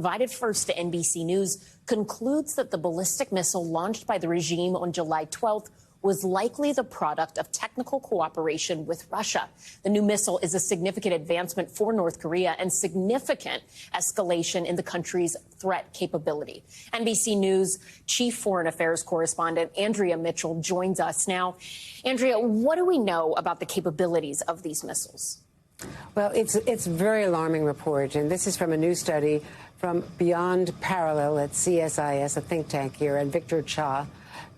Provided first to NBC News, concludes that the ballistic missile launched by the regime on July 12th was likely the product of technical cooperation with Russia. The new missile is a significant advancement for North Korea and significant escalation in the country's threat capability. NBC News Chief Foreign Affairs Correspondent Andrea Mitchell joins us now. Andrea, what do we know about the capabilities of these missiles? Well, it's a very alarming report, and this is from a new study from Beyond Parallel at CSIS, a think tank here, and Victor Cha,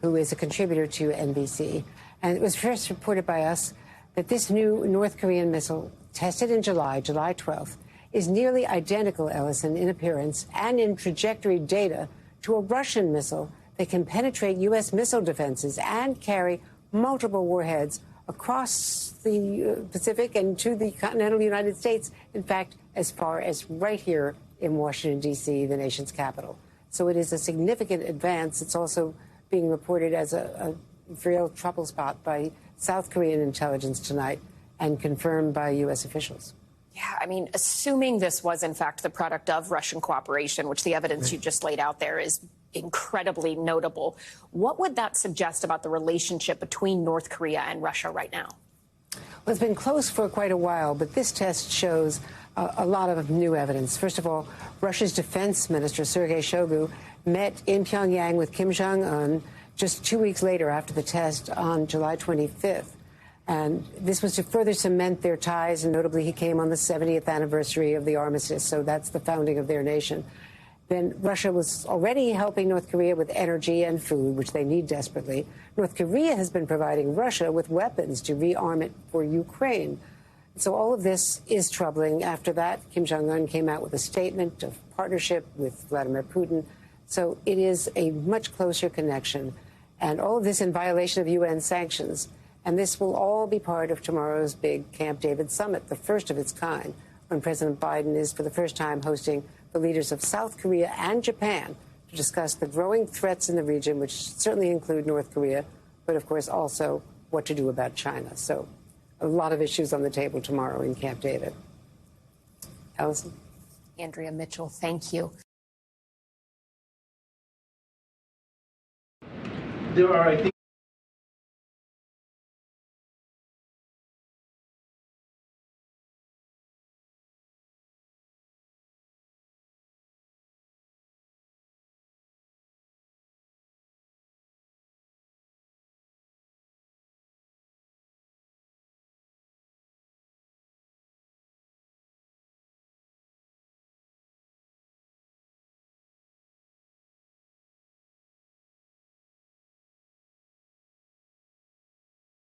who is a contributor to NBC. And it was first reported by us that this new North Korean missile, tested in July 12th, is nearly identical, Ellison, in appearance and in trajectory data to a Russian missile that can penetrate U.S. missile defenses and carry multiple warheads across the Pacific and to the continental United States, in fact, as far as right here in Washington, D.C., the nation's capital. So it is a significant advance. It's also being reported as a real trouble spot by South Korean intelligence tonight and confirmed by U.S. officials. Yeah, I mean, assuming this was, in fact, the product of Russian cooperation, which the evidence you just laid out there is incredibly notable, what would that suggest about the relationship between North Korea and Russia right now? Well, it's been close for quite a while, but this test shows a lot of new evidence. First of all, Russia's defense minister, Sergei Shoigu, met in Pyongyang with Kim Jong-un just 2 weeks later after the test on July 25th. And this was to further cement their ties, and notably he came on the 70th anniversary of the armistice, so that's the founding of their nation. Then Russia was already helping North Korea with energy and food, which they need desperately. North Korea has been providing Russia with weapons to rearm it for Ukraine. So all of this is troubling. After that, Kim Jong-un came out with a statement of partnership with Vladimir Putin. So it is a much closer connection. And all of this in violation of UN sanctions. And this will all be part of tomorrow's big Camp David summit, the first of its kind, when President Biden is for the first time hosting the leaders of South Korea and Japan to discuss the growing threats in the region, which certainly include North Korea, but of course also what to do about China. So a lot of issues on the table tomorrow in Camp David. Ellison? Andrea Mitchell, thank you. There are, I think,